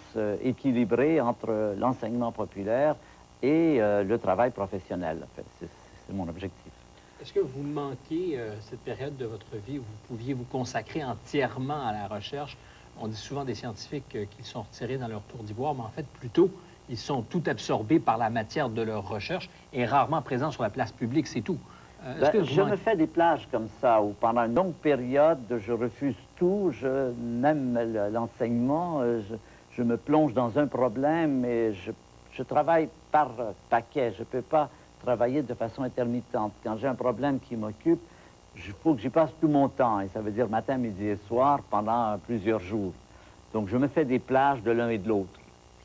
équilibrée entre l'enseignement populaire et le travail professionnel. En fait, c'est mon objectif. Est-ce que vous manquez cette période de votre vie où vous pouviez vous consacrer entièrement à la recherche? On dit souvent des scientifiques qu'ils sont retirés dans leur tour d'ivoire, mais en fait, plutôt, ils sont tout absorbés par la matière de leur recherche et rarement présents sur la place publique, c'est tout. Est-ce que vous Je me fais des plages comme ça, où pendant une longue période, je refuse tout, même l'enseignement, je me plonge dans un problème et je travaille par paquet. Je ne peux pas travailler de façon intermittente. Quand j'ai un problème qui m'occupe, il faut que j'y passe tout mon temps, et ça veut dire matin, midi et soir, pendant plusieurs jours. Donc je me fais des plages de l'un et de l'autre.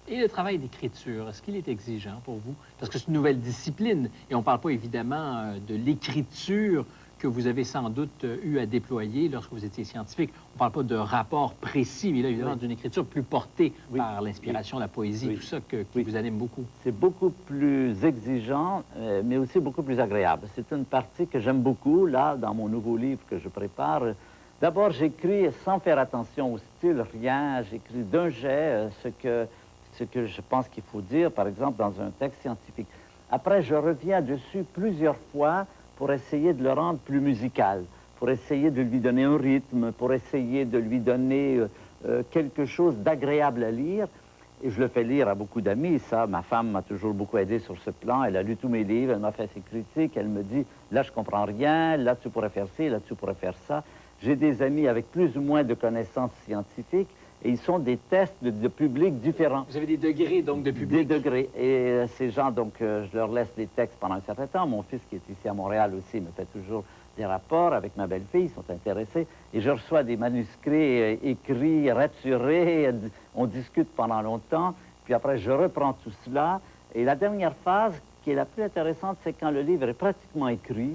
Et le travail d'écriture, est-ce qu'il est exigeant pour vous? Parce que c'est une nouvelle discipline, et on ne parle pas évidemment de l'écriture que vous avez sans doute eu à déployer lorsque vous étiez scientifique. On ne parle pas de rapport précis, mais là, évidemment, d'une écriture plus portée par l'inspiration, la poésie, tout ça qui vous anime beaucoup. C'est beaucoup plus exigeant, mais aussi beaucoup plus agréable. C'est une partie que j'aime beaucoup, là, dans mon nouveau livre que je prépare. D'abord, j'écris sans faire attention au style, rien. J'écris d'un jet ce que je pense qu'il faut dire, par exemple, dans un texte scientifique. Après, je reviens dessus plusieurs fois pour essayer de le rendre plus musical, pour essayer de lui donner un rythme, pour essayer de lui donner quelque chose d'agréable à lire. Et je le fais lire à beaucoup d'amis, ça. Ma femme m'a toujours beaucoup aidé sur ce plan. Elle a lu tous mes livres, elle m'a fait ses critiques, elle me dit, là, je comprends rien, là, tu pourrais faire ci, là, tu pourrais faire ça. J'ai des amis avec plus ou moins de connaissances scientifiques, et ils sont des tests de publics différents. Vous avez des degrés, donc, de public? Des degrés. Et ces gens, donc, je leur laisse des textes pendant un certain temps. Mon fils, qui est ici à Montréal aussi, me fait toujours des rapports avec ma belle-fille. Ils sont intéressés. Et je reçois des manuscrits écrits, raturés. On discute pendant longtemps. Puis après, je reprends tout cela. Et la dernière phase, qui est la plus intéressante, c'est quand le livre est pratiquement écrit.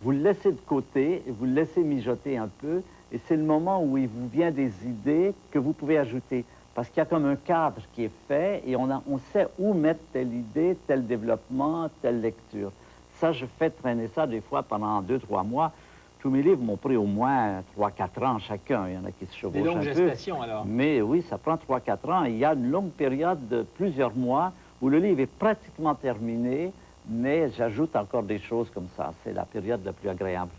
Vous le laissez de côté, vous le laissez mijoter un peu. Et c'est le moment où il vous vient des idées que vous pouvez ajouter. Parce qu'il y a comme un cadre qui est fait et on sait où mettre telle idée, tel développement, telle lecture. Ça, je fais traîner ça des fois pendant 2-3 mois. Tous mes livres m'ont pris au moins 3-4 ans chacun. Il y en a qui se chevauchent un peu. Des longues gestations, alors. Mais oui, ça prend 3-4 ans. Et il y a une longue période de plusieurs mois où le livre est pratiquement terminé, mais j'ajoute encore des choses comme ça. C'est la période la plus agréable.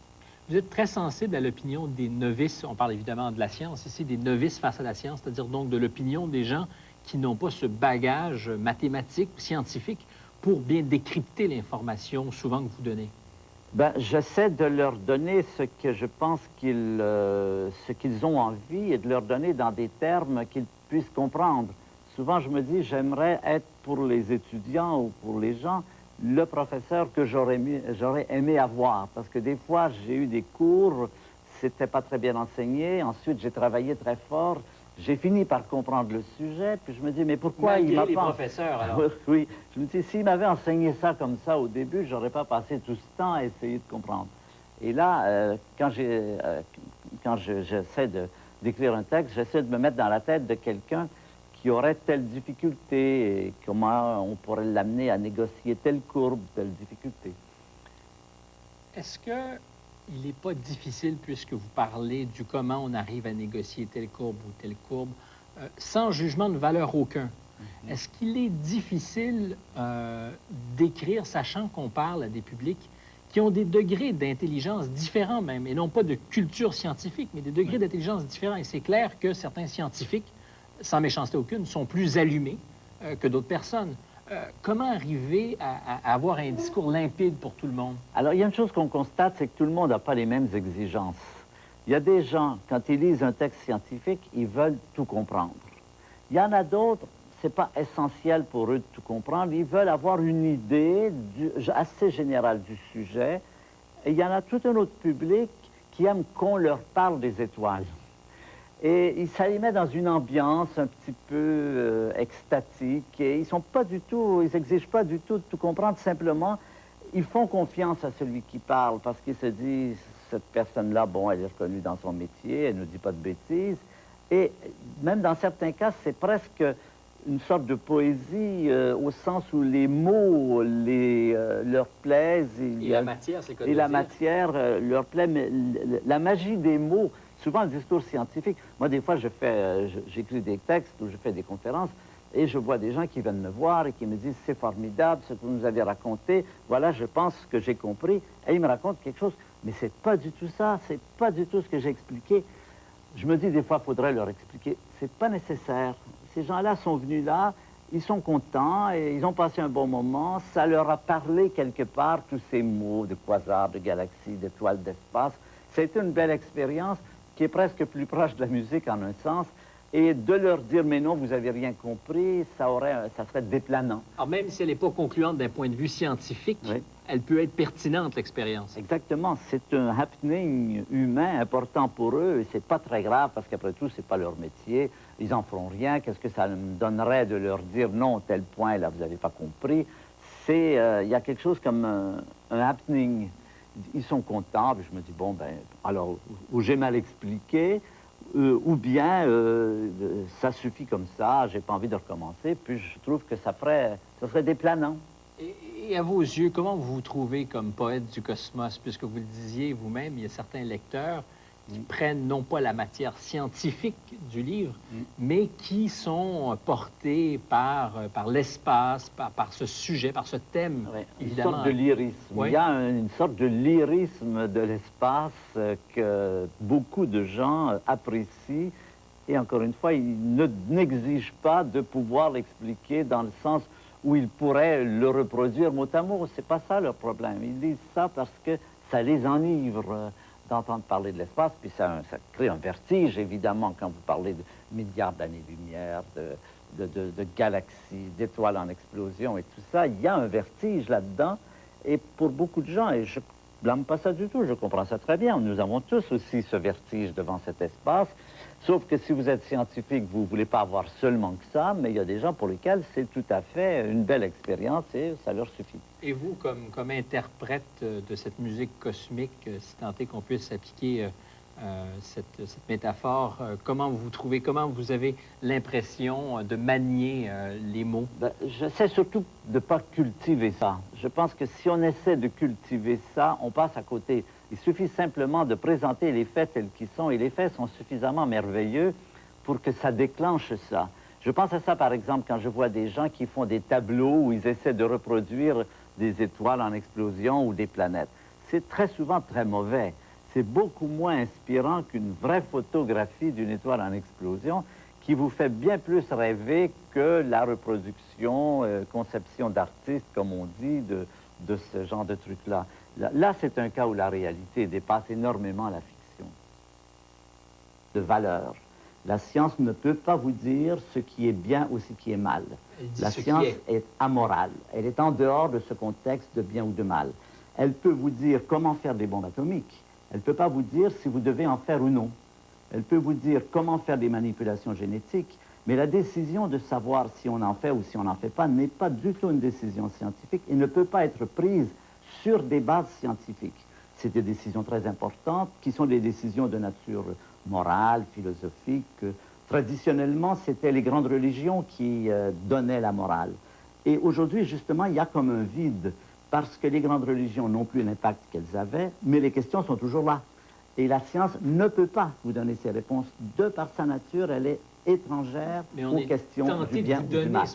Vous êtes très sensible à l'opinion des novices. On parle évidemment de la science ici, des novices face à la science, c'est-à-dire donc de l'opinion des gens qui n'ont pas ce bagage mathématique ou scientifique pour bien décrypter l'information souvent que vous donnez. Ben, j'essaie de leur donner ce que je pense ce qu'ils ont envie et de leur donner dans des termes qu'ils puissent comprendre. Souvent, je me dis, j'aimerais être pour les étudiants ou pour les gens le professeur que j'aurais aimé avoir. Parce que des fois, j'ai eu des cours, c'était pas très bien enseigné. Ensuite, j'ai travaillé très fort. J'ai fini par comprendre le sujet, puis je me dis, mais pourquoi il m'a pas... les professeurs, alors. Oui, je me dis, s'il m'avait enseigné ça comme ça au début, j'aurais pas passé tout ce temps à essayer de comprendre. Et là, quand j'essaie d'écrire un texte, j'essaie de me mettre dans la tête de quelqu'un qui aurait telle difficulté et comment on pourrait l'amener à négocier telle courbe, telle difficulté. Est-ce qu'il n'est pas difficile, puisque vous parlez du comment on arrive à négocier telle courbe ou telle courbe, sans jugement de valeur aucun, est-ce qu'il est difficile d'écrire, sachant qu'on parle à des publics qui ont des degrés d'intelligence différents même, et non pas de culture scientifique, mais des degrés d'intelligence différents. Et c'est clair que certains scientifiques, sans méchanceté aucune, sont plus allumés que d'autres personnes. Comment arriver à avoir un discours limpide pour tout le monde? Alors, il y a une chose qu'on constate, c'est que tout le monde n'a pas les mêmes exigences. Il y a des gens, quand ils lisent un texte scientifique, ils veulent tout comprendre. Il y en a d'autres, c'est pas essentiel pour eux de tout comprendre. Ils veulent avoir une idée assez générale du sujet. Et il y en a tout un autre public qui aime qu'on leur parle des étoiles. Et ça les met dans une ambiance un petit peu extatique. Et ils n'exigent pas du tout de tout comprendre. Simplement, ils font confiance à celui qui parle parce qu'ils se disent, cette personne-là, bon, elle est reconnue dans son métier, elle ne nous dit pas de bêtises. Et même dans certains cas, c'est presque une sorte de poésie au sens où les mots leur plaisent. Et la matière, c'est quoi? Et la matière leur plaît, mais la magie des mots... Souvent, le discours scientifique, moi, des fois, j'écris des textes ou je fais des conférences et je vois des gens qui viennent me voir et qui me disent « c'est formidable ce que vous nous avez raconté, voilà, je pense que j'ai compris ». Et ils me racontent quelque chose, mais c'est pas du tout ça, c'est pas du tout ce que j'ai expliqué. Je me dis, des fois, il faudrait leur expliquer, c'est pas nécessaire. Ces gens-là sont venus là Ils sont contents et ils ont passé un bon moment. Ça leur a parlé quelque part, tous ces mots de quasar, de galaxie, d'étoiles, d'espace. C'était une belle expérience qui est presque plus proche de la musique en un sens. Et de leur dire, mais non, vous n'avez rien compris, ça serait déplanant. Alors, même si elle n'est pas concluante d'un point de vue scientifique, Oui. elle peut être pertinente, l'expérience. Exactement. C'est un happening humain important pour eux et c'est pas très grave parce qu'après tout, c'est pas leur métier. Ils en feront rien. Qu'est-ce que ça me donnerait de leur dire non, tel point, là, vous n'avez pas compris. Il y a quelque chose comme un happening. Ils sont contents. Puis je me dis, bon, ben, alors, ou j'ai mal expliqué, ou bien ça suffit comme ça, j'ai pas envie de recommencer, puis je trouve que ça serait déplanant. Et à vos yeux, comment vous vous trouvez comme poète du cosmos? Puisque vous le disiez vous-même, il y a certains lecteurs qui prennent non pas la matière scientifique du livre, mais qui sont portés par l'espace, par ce sujet, par ce thème, Oui, évidemment. Une sorte de lyrisme. Oui. Il y a une sorte de lyrisme de l'espace que beaucoup de gens apprécient. Et encore une fois, ils n'exigent pas de pouvoir l'expliquer dans le sens où ils pourraient le reproduire mot à mot. C'est pas ça leur problème. Ils disent ça parce que ça les enivre d'entendre parler de l'espace, puis ça crée un vertige, évidemment, quand vous parlez de milliards d'années-lumière, de galaxies, d'étoiles en explosion et tout ça. Il y a un vertige là-dedans, et pour beaucoup de gens, et je blâme pas ça du tout, je comprends ça très bien, nous avons tous aussi ce vertige devant cet espace, sauf que si vous êtes scientifique, vous ne voulez pas avoir seulement que ça, mais il y a des gens pour lesquels c'est tout à fait une belle expérience et ça leur suffit. Et vous, comme interprète de cette musique cosmique, si tant est qu'on puisse appliquer cette métaphore, comment vous trouvez, comment vous avez l'impression de manier les mots? Ben, j'essaie surtout de ne pas cultiver ça. Je pense que si on essaie de cultiver ça, on passe à côté. Il suffit simplement de présenter les faits tels qu'ils sont, et les faits sont suffisamment merveilleux pour que ça déclenche ça. Je pense à ça, par exemple, quand je vois des gens qui font des tableaux où ils essaient de reproduire des étoiles en explosion ou des planètes. C'est très souvent très mauvais. C'est beaucoup moins inspirant qu'une vraie photographie d'une étoile en explosion qui vous fait bien plus rêver que la reproduction, conception d'artiste, comme on dit, de ce genre de truc-là. Là, c'est un cas où la réalité dépasse énormément la fiction. De valeur. La science ne peut pas vous dire ce qui est bien ou ce qui est mal. La science est amorale. Elle est en dehors de ce contexte de bien ou de mal. Elle peut vous dire comment faire des bombes atomiques. Elle ne peut pas vous dire si vous devez en faire ou non. Elle peut vous dire comment faire des manipulations génétiques, mais la décision de savoir si on en fait ou si on n'en fait pas n'est pas du tout une décision scientifique et ne peut pas être prise sur des bases scientifiques. C'est des décisions très importantes qui sont des décisions de nature morale, philosophique. Traditionnellement, c'était les grandes religions qui donnaient la morale. Et aujourd'hui, justement, il y a comme un vide parce que les grandes religions n'ont plus l'impact qu'elles avaient, mais les questions sont toujours là. Et la science ne peut pas vous donner ces réponses. De par sa nature, elle est étrangère aux questions du bien ou du mal.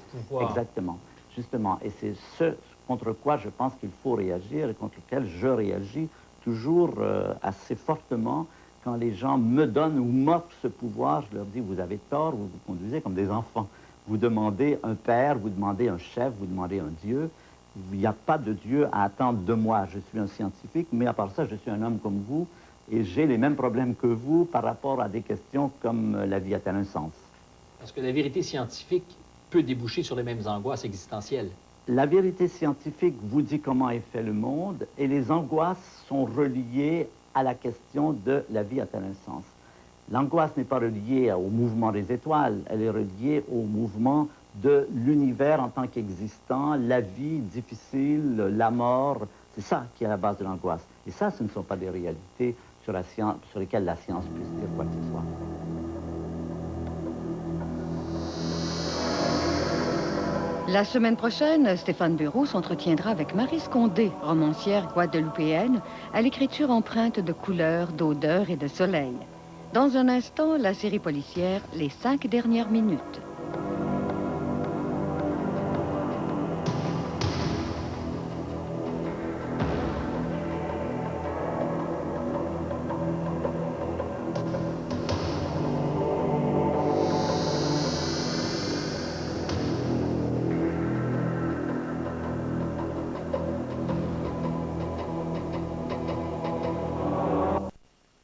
Exactement, justement. Et c'est ce contre quoi je pense qu'il faut réagir et contre lequel je réagis toujours assez fortement quand les gens me donnent ou m'offrent ce pouvoir. Je leur dis, vous avez tort, vous vous conduisez comme des enfants. Vous demandez un père, vous demandez un chef, vous demandez un Dieu. Il n'y a pas de Dieu à attendre de moi. Je suis un scientifique, mais à part ça, je suis un homme comme vous et j'ai les mêmes problèmes que vous par rapport à des questions comme la vie a-t-elle un sens? Parce que la vérité scientifique peut déboucher sur les mêmes angoisses existentielles. La vérité scientifique vous dit comment est fait le monde et les angoisses sont reliées à la question de la vie a-t-elle un sens? L'angoisse n'est pas reliée au mouvement des étoiles, elle est reliée au mouvement de l'univers en tant qu'existant, la vie difficile, la mort, c'est ça qui est à la base de l'angoisse. Et ça, ce ne sont pas des réalités sur lesquelles la science puisse dire quoi que ce soit. La semaine prochaine, Stéphane Bureau s'entretiendra avec Maryse Condé, romancière guadeloupéenne, à l'écriture empreinte de couleurs, d'odeurs et de soleil. Dans un instant, la série policière « Les 5 dernières minutes ».